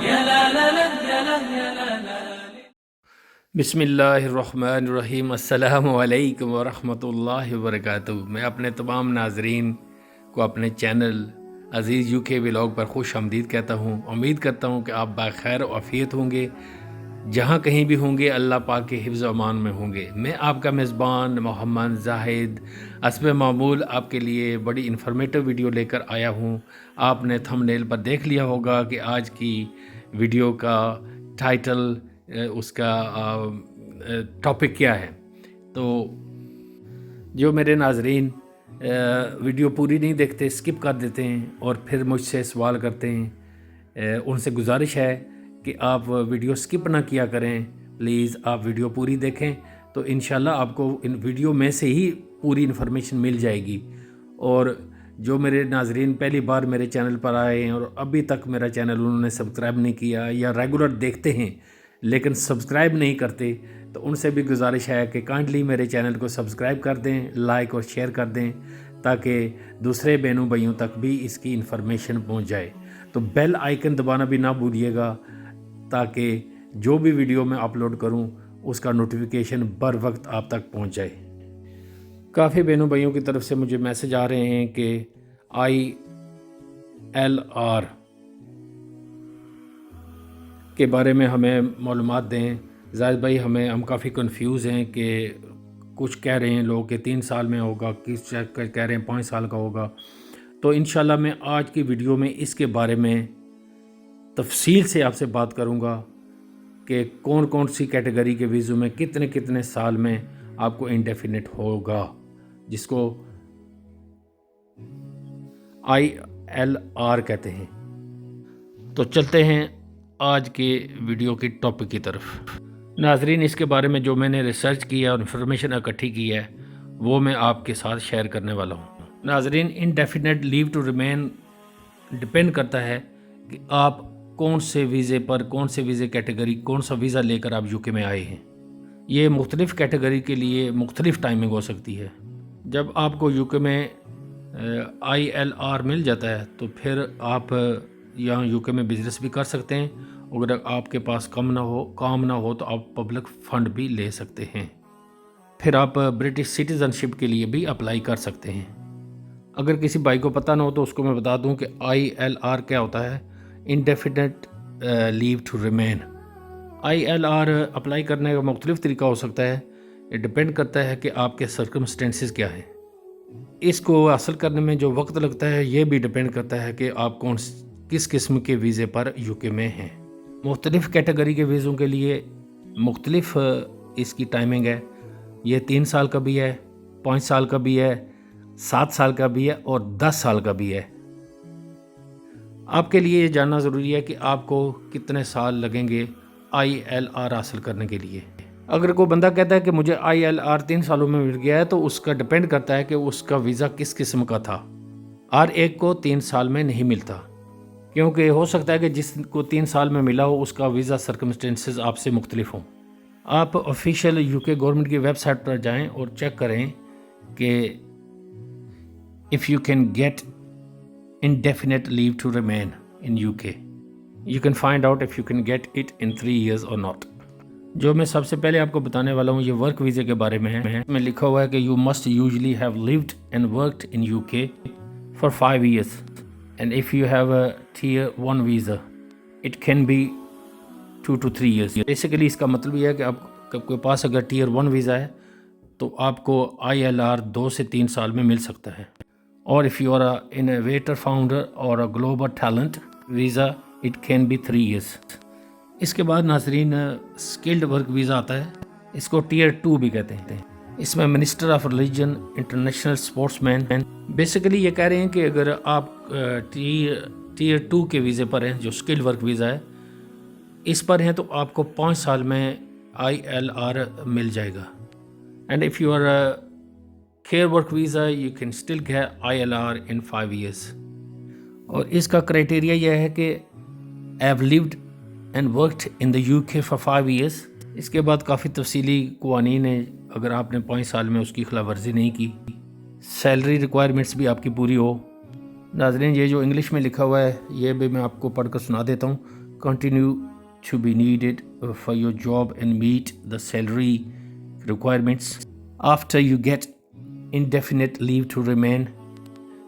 یا لا لا لا یا لا یا لا لا. بسم اللہ الرحمن الرحیم. السلام علیکم ورحمۃ اللہ وبرکاتہ. میں اپنے تمام ناظرین کو اپنے چینل عزیز یو کے ولاگ پر خوش آمدید کہتا ہوں. امید کرتا ہوں کہ آپ بخیر و عافیت ہوں گے، جہاں کہیں بھی ہوں گے اللہ پاک کے حفظ و امان میں ہوں گے. میں آپ کا میزبان محمد زاہد حسب معمول آپ کے لیے بڑی انفارمیٹو ویڈیو لے کر آیا ہوں. آپ نے تھم نیل پر دیکھ لیا ہوگا کہ آج کی ویڈیو کا ٹائٹل، اس کا ٹاپک کیا ہے. تو جو میرے ناظرین ویڈیو پوری نہیں دیکھتے، سکپ کر دیتے ہیں اور پھر مجھ سے سوال کرتے ہیں، ان سے گزارش ہے کہ آپ ویڈیو سکپ نہ کیا کریں. پلیز آپ ویڈیو پوری دیکھیں تو انشاءاللہ آپ کو ان ویڈیو میں سے ہی پوری انفارمیشن مل جائے گی. اور جو میرے ناظرین پہلی بار میرے چینل پر آئے ہیں اور ابھی تک میرا چینل انہوں نے سبسکرائب نہیں کیا یا ریگولر دیکھتے ہیں لیکن سبسکرائب نہیں کرتے، تو ان سے بھی گزارش ہے کہ کائنڈلی میرے چینل کو سبسکرائب کر دیں، لائک اور شیئر کر دیں تاکہ دوسرے بہنوں بھائیوں تک بھی اس کی انفارمیشن پہنچ جائے. تو بیل آئیکن دبانا بھی نہ بھولیے گا تاکہ جو بھی ویڈیو میں اپلوڈ کروں اس کا نوٹیفیکیشن بر وقت آپ تک پہنچ جائے. کافی بہنوں بھائیوں کی طرف سے مجھے میسج آ رہے ہیں کہ ILR کے بارے میں ہمیں معلومات دیں. زاہد بھائی ہم کافی کنفیوز ہیں کہ کچھ کہہ رہے ہیں لوگ کہ 3 سال میں ہوگا، کس کہہ رہے ہیں 5 سال کا ہوگا. تو انشاءاللہ میں آج کی ویڈیو میں اس کے بارے میں تفصیل سے آپ سے بات کروں گا کہ کون کون سی کیٹیگری کے ویزوں میں کتنے سال میں آپ کو انڈیفینٹ ہوگا، جس کو ILR کہتے ہیں. تو چلتے ہیں آج کے ویڈیو کی ٹاپک کی طرف. ناظرین، اس کے بارے میں جو میں نے ریسرچ کیا اور انفارمیشن اکٹھی کی ہے وہ میں آپ کے ساتھ شیئر کرنے والا ہوں. ناظرین، indefinite leave to remain depend کرتا ہے کہ آپ کون سے ویزے پر، کون سے ویزے کیٹیگری، کون سا ویزا لے کر آپ UK میں آئے ہیں. یہ مختلف کیٹیگری کے لیے مختلف ٹائمنگ ہو سکتی ہے. جب آپ کو UK میں ILR مل جاتا ہے تو پھر آپ یہاں UK میں بزنس بھی کر سکتے ہیں. اگر آپ کے پاس کام نہ ہو تو آپ پبلک فنڈ بھی لے سکتے ہیں. پھر آپ برٹش سٹیزن شپ کے لیے بھی اپلائی کر سکتے ہیں. اگر کسی بھائی کو پتہ نہ ہو تو اس کو میں بتا دوں کہ ILR کیا ہوتا ہے، indefinite leave to remain. ILR apply کرنے کا مختلف طریقہ ہو سکتا ہے. یہ ڈپینڈ کرتا ہے کہ آپ کے سرکمسٹینسز کیا ہیں. اس کو حاصل کرنے میں جو وقت لگتا ہے یہ بھی ڈپینڈ کرتا ہے کہ آپ کس قسم کے ویزے پر UK میں ہیں. مختلف کیٹیگری کے ویزوں کے لیے مختلف اس کی ٹائمنگ ہے. یہ 3 سال کا بھی ہے، 5 سال کا بھی ہے، 7 سال کا بھی ہے اور 10 سال کا بھی ہے. آپ کے لیے یہ جاننا ضروری ہے کہ آپ کو کتنے سال لگیں گے ILR حاصل کرنے کے لیے. اگر کوئی بندہ کہتا ہے کہ مجھے ILR 3 سالوں میں مل گیا ہے تو اس کا ڈپینڈ کرتا ہے کہ اس کا ویزا کس قسم کا تھا. ہر ایک کو 3 سال میں نہیں ملتا، کیونکہ ہو سکتا ہے کہ جس کو 3 سال میں ملا ہو اس کا ویزا سرکمسٹینسز آپ سے مختلف ہوں. آپ آفیشیل UK گورنمنٹ کی ویب سائٹ پر جائیں اور چیک کریں کہ if you can get indefinite leave to remain in UK, you can find out if you can get it in 3 years or not. جو میں سب سے پہلے آپ کو بتانے والا ہوں یہ ورک ویزے کے بارے میں ہے. میں لکھا ہوا ہے کہ you must usually have lived and worked in UK for 5 years. And if you have a tier 1 visa, it can be 2 to 3 years. Basically اس کا مطلب یہ ہے کہ آپ کے پاس اگر tier 1 ویزا ہے تو آپ کو ILR 2 سے 3 سال میں مل سکتا ہے. اور if you are an innovator founder or a global talent visa, it can be 3 years. اس کے بعد ناظرین اسکلڈ ورک ویزا آتا ہے. اس کو tier 2 بھی کہتے ہیں. اس میں minister of religion, international sportsman. Basically یہ کہہ رہے ہیں کہ اگر آپ ٹیئر 2 کے ویزے پر ہیں جو اسکل ورک ویزا ہے اس پر ہیں تو آپ کو 5 سال میں ILR مل جائے گا. And if you are care work visa you can still get ILR in 5 years. اور اس کا کرائٹیریا یہ ہے کہ have lived and worked in the UK for 5 years. اس کے بعد کافی تفصیلی قوانین ہیں. اگر آپ نے 5 سال میں اس کی خلاف ورزی نہیں کی، سیلری ریکوائرمنٹس بھی آپ کی پوری ہو. ناظرین یہ جو انگلش میں لکھا ہوا ہے یہ بھی میں آپ کو پڑھ کر سنا دیتا ہوں continue to be needed for your job and meet the salary requirements after you get indefinite leave to remain.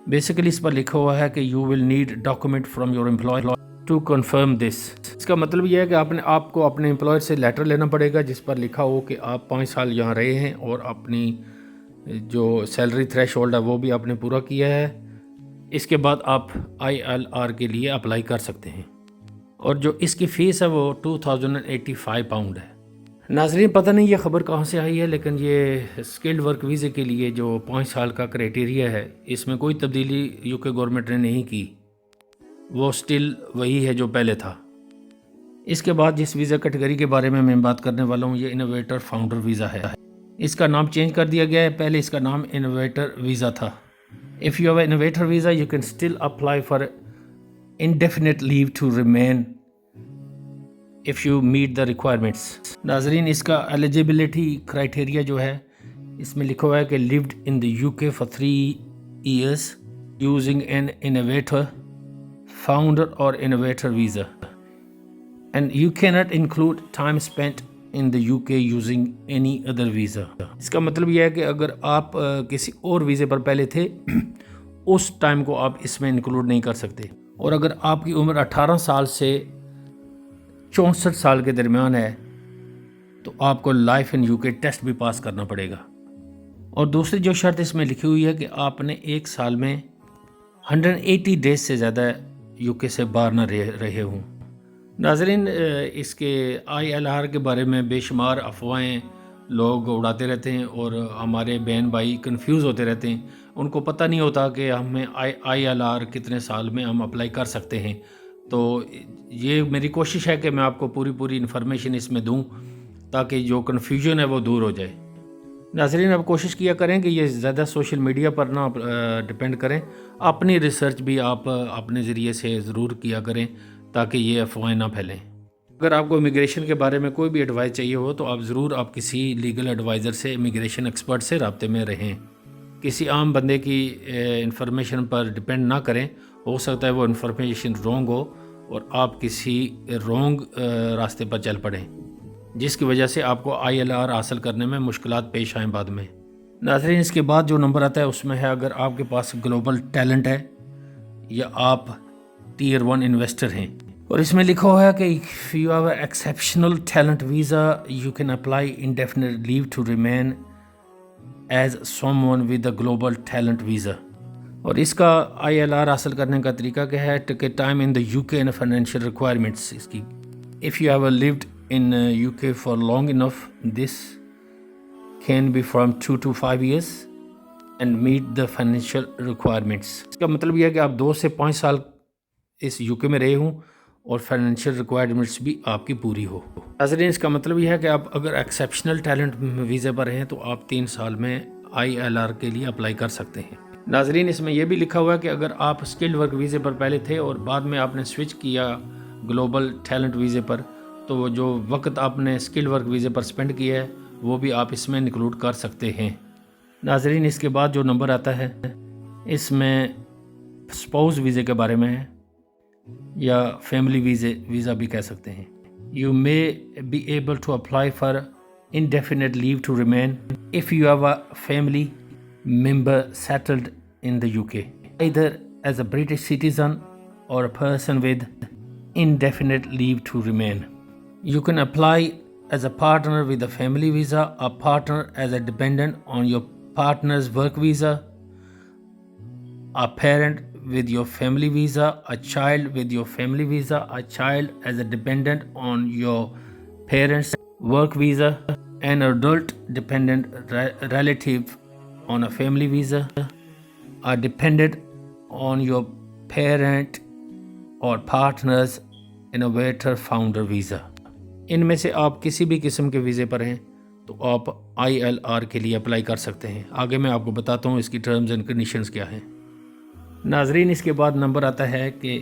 Basically اس پر لکھا ہوا ہے کہ you will need document from your employer to confirm this. اس کا مطلب یہ ہے کہ آپ کو اپنے امپلائر سے لیٹر لینا پڑے گا جس پر لکھا ہو کہ آپ 5 سال یہاں رہے ہیں اور اپنی جو سیلری تھریش ہولڈ ہے وہ بھی آپ نے پورا کیا ہے. اس کے بعد آپ ILR کے لیے اپلائی کر سکتے ہیں اور جو اس کی فیس ہے وہ 2085 پاؤنڈ ہے. ناظرین پتہ نہیں یہ خبر کہاں سے آئی ہے لیکن یہ اسکلڈ ورک ویزے کے لیے جو 5 سال کا کرائٹیریا ہے اس میں کوئی تبدیلی UK گورنمنٹ نے نہیں کی، وہ سٹل وہی ہے جو پہلے تھا. اس کے بعد جس ویزا کیٹیگری کے بارے میں بات کرنے والا ہوں یہ انوویٹر فاؤنڈر ویزا ہے. اس کا نام چینج کر دیا گیا ہے، پہلے اس کا نام انوویٹر ویزا تھا. If you have an innovator visa you can still apply for indefinite leave to remain if you meet the requirements. ناظرین اس کا eligibility criteria جو ہے اس میں لکھا ہوا ہے کہ lived in the UK for 3 years using an innovator, founder or innovator visa. And you cannot include time spent in the UK using any other visa. اس کا مطلب یہ ہے کہ اگر آپ کسی اور ویزے پر پہلے تھے اس ٹائم کو آپ اس میں انکلوڈ نہیں کر سکتے. اور اگر آپ کی عمر 18 سال سے 64 سال کے درمیان ہے تو آپ کو لائف ان UK ٹیسٹ بھی پاس کرنا پڑے گا. اور دوسری جو شرط اس میں لکھی ہوئی ہے کہ آپ نے 1 سال میں 180 ڈیز سے زیادہ UK سے باہر نہ رہے ہوں. ناظرین اس کے ILR کے بارے میں بے شمار افواہیں لوگ اڑاتے رہتے ہیں اور ہمارے بہن بھائی کنفیوز ہوتے رہتے ہیں. ان کو پتہ نہیں ہوتا کہ ہمیں ILR کتنے سال میں ہم اپلائی کر سکتے ہیں. تو یہ میری کوشش ہے کہ میں آپ کو پوری انفارمیشن اس میں دوں تاکہ جو کنفیوژن ہے وہ دور ہو جائے. ناظرین اب کوشش کیا کریں کہ یہ زیادہ سوشل میڈیا پر نہ ڈپینڈ کریں، اپنی ریسرچ بھی آپ اپنے ذریعے سے ضرور کیا کریں تاکہ یہ افواہیں نہ پھیلیں. اگر آپ کو امیگریشن کے بارے میں کوئی بھی ایڈوائس چاہیے ہو تو آپ ضرور کسی لیگل ایڈوائزر سے، امیگریشن ایکسپرٹ سے رابطے میں رہیں. کسی عام بندے کی انفارمیشن پر ڈپینڈ نہ کریں، ہو سکتا ہے وہ انفارمیشن رونگ ہو اور آپ کسی رونگ راستے پر چل پڑیں جس کی وجہ سے آپ کو ILR حاصل کرنے میں مشکلات پیش آئیں بعد میں. ناظرین اس کے بعد جو نمبر آتا ہے اس میں ہے اگر آپ کے پاس گلوبل ٹیلنٹ ہے یا آپ ٹیئر 1 انویسٹر ہیں. اور اس میں لکھا ہوا ہے کہ if you have an exceptional talent visa you can apply indefinite leave to remain as someone with a global talent visa. اور اس کا ILR حاصل کرنے کا طریقہ کیا ہے؟ Take time in the UK and financial requirements. اس کی if you have lived in UK for long enough this can be from 2 to 5 years and meet the financial requirements. اس کا مطلب یہ ہے کہ آپ 2 سے 5 سال اس UK میں رہے ہوں اور فائنینشیل ریکوائرمنٹس بھی آپ کی پوری ہو. ناظرین اس کا مطلب یہ ہے کہ آپ اگر ایکسیپشنل ٹیلنٹ ویزے پر ہیں تو آپ 3 سال میں ILR کے لیے اپلائی کر سکتے ہیں. ناظرین اس میں یہ بھی لکھا ہوا ہے کہ اگر آپ اسکلڈ ورک ویزے پر پہلے تھے اور بعد میں آپ نے سوئچ کیا گلوبل ٹیلنٹ ویزے پر تو وہ جو وقت آپ نے اسکلڈ ورک ویزے پر سپینڈ کیا ہے وہ بھی آپ اس میں انکلوڈ کر سکتے ہیں. ناظرین اس کے بعد جو نمبر آتا ہے اس میں اسپاؤس ویزے کے بارے میں ہے یا فیملی ویزا بھی کہہ سکتے ہیں. You may be able to apply for indefinite leave to remain if you have a family member settled in the UK, either as a British citizen or a person with indefinite leave to remain. You can apply as a partner with a family visa, a partner as a dependent on your partner's work visa, a parent with your family visa, a child with your family visa, a child as a dependent on your parents' work visa, an adult dependent relative on a family visa, a dependent on your parent or partner's innovator founder visa. ان میں سے آپ کسی بھی قسم کے ویزے پر ہیں تو آپ ILR کے لیے اپلائی کر سکتے ہیں. آگے میں آپ کو بتاتا ہوں اس کی ٹرمز اینڈ کنڈیشنز کیا ہیں. ناظرین اس کے بعد نمبر آتا ہے کہ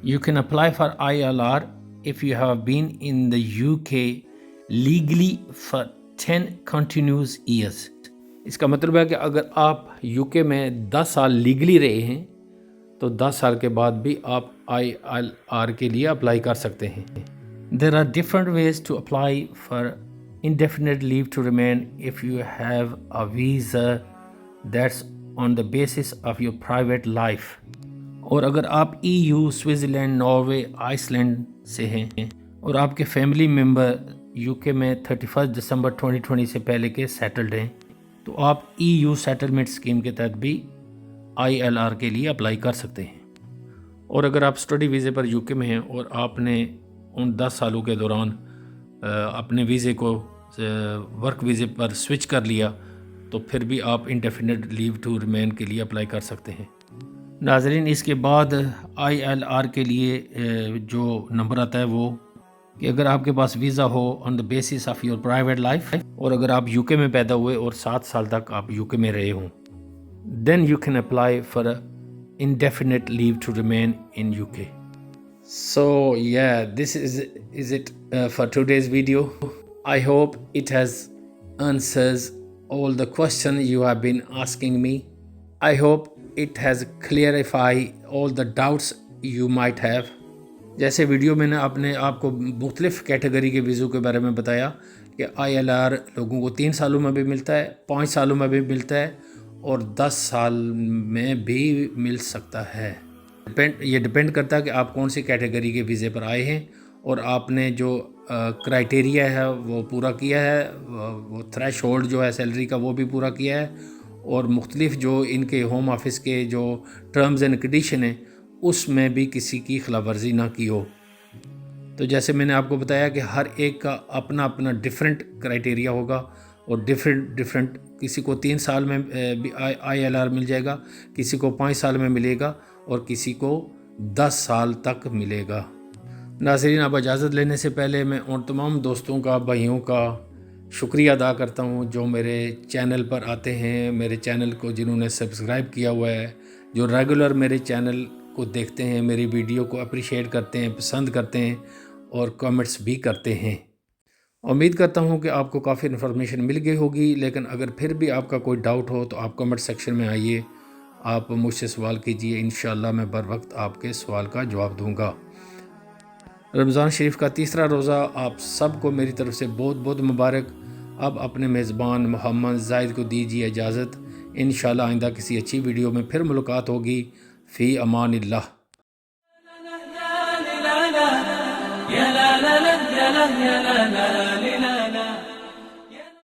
you can apply for ILR if you have been in the UK legally for 10 continuous years. اس کا مطلب ہے کہ اگر آپ UK میں 10 سال لیگلی رہے ہیں تو 10 سال کے بعد بھی آپ ILR کے لیے اپلائی کر سکتے ہیں. There are different ways to apply for indefinite leave to remain if you have a visa that's on the basis of your private life. اور اگر آپ EU, Switzerland, Norway, Iceland سے ہیں اور آپ کے فیملی ممبر UK میں 31 دسمبر 2020 سے پہلے کے سیٹلڈ ہیں تو آپ EU سیٹلمنٹ اسکیم کے تحت بھی ILR کے لیے اپلائی کر سکتے ہیں. اور اگر آپ اسٹڈی ویزے پر UK میں ہیں اور آپ نے ان 10 سالوں کے دوران اپنے ویزے کو ورک ویزے پر سوئچ کر لیا تو پھر بھی آپ انڈیفینٹ لیو ٹو ریمین کے لیے اپلائی کر سکتے ہیں. ناظرین، اس کے بعد ILR کے لیے جو نمبر آتا ہے وہ کہ اگر آپ کے پاس ویزا ہو on the basis of your private life اور اگر آپ UK میں پیدا ہوئے اور 7 سال تک آپ UK میں رہے ہوں then you can apply for a indefinite leave to remain in UK. So yeah, this is it for today's video. I hope it has answers all the questions you have been asking me. I hope it has clarified all the doubts you might have. جیسے video میں نے آپ کو مختلف category کے ویزوں کے بارے میں بتایا کہ ILR لوگوں کو 3 سالوں میں بھی ملتا ہے، 5 سالوں میں بھی ملتا ہے اور 10 سال میں بھی مل سکتا ہے. یہ ڈپینڈ کرتا ہے کہ آپ کون سی کیٹیگری کے ویزے پر آئے ہیں اور آپ نے جو کرائٹیریا ہے وہ پورا کیا ہے، وہ تھریش ہولڈ جو ہے سیلری کا وہ بھی پورا کیا ہے اور مختلف جو ان کے ہوم آفس کے جو ٹرمز اینڈ کنڈیشن ہیں اس میں بھی کسی کی خلاف ورزی نہ کی ہو. تو جیسے میں نے آپ کو بتایا کہ ہر ایک کا اپنا اپنا ڈیفرنٹ کرائٹیریا ہوگا اور ڈیفرنٹ کسی کو 3 سال میں ILR مل جائے گا، کسی کو 5 سال میں ملے گا اور کسی کو 10 سال تک ملے گا. ناظرین، اب اجازت لینے سے پہلے میں ان تمام دوستوں کا، بھائیوں کا شکریہ ادا کرتا ہوں جو میرے چینل پر آتے ہیں، میرے چینل کو جنہوں نے سبسکرائب کیا ہوا ہے، جو ریگولر میرے چینل کو دیکھتے ہیں، میری ویڈیو کو اپریشیٹ کرتے ہیں، پسند کرتے ہیں اور کامنٹس بھی کرتے ہیں. امید کرتا ہوں کہ آپ کو کافی انفارمیشن مل گئی ہوگی، لیکن اگر پھر بھی آپ کا کوئی ڈاؤٹ ہو تو آپ کمنٹ سیکشن میں آئیے، آپ مجھ سے سوال کیجئے، انشاءاللہ میں بر وقت آپ کے سوال کا جواب دوں گا. رمضان شریف کا تیسرا روزہ آپ سب کو میری طرف سے بہت بہت مبارک. اب اپنے میزبان محمد زاہد کو دیجیے اجازت. انشاءاللہ آئندہ کسی اچھی ویڈیو میں پھر ملاقات ہوگی. فی امان اللہ. يا لا لا لا يا لا لا لا يا لا لا لا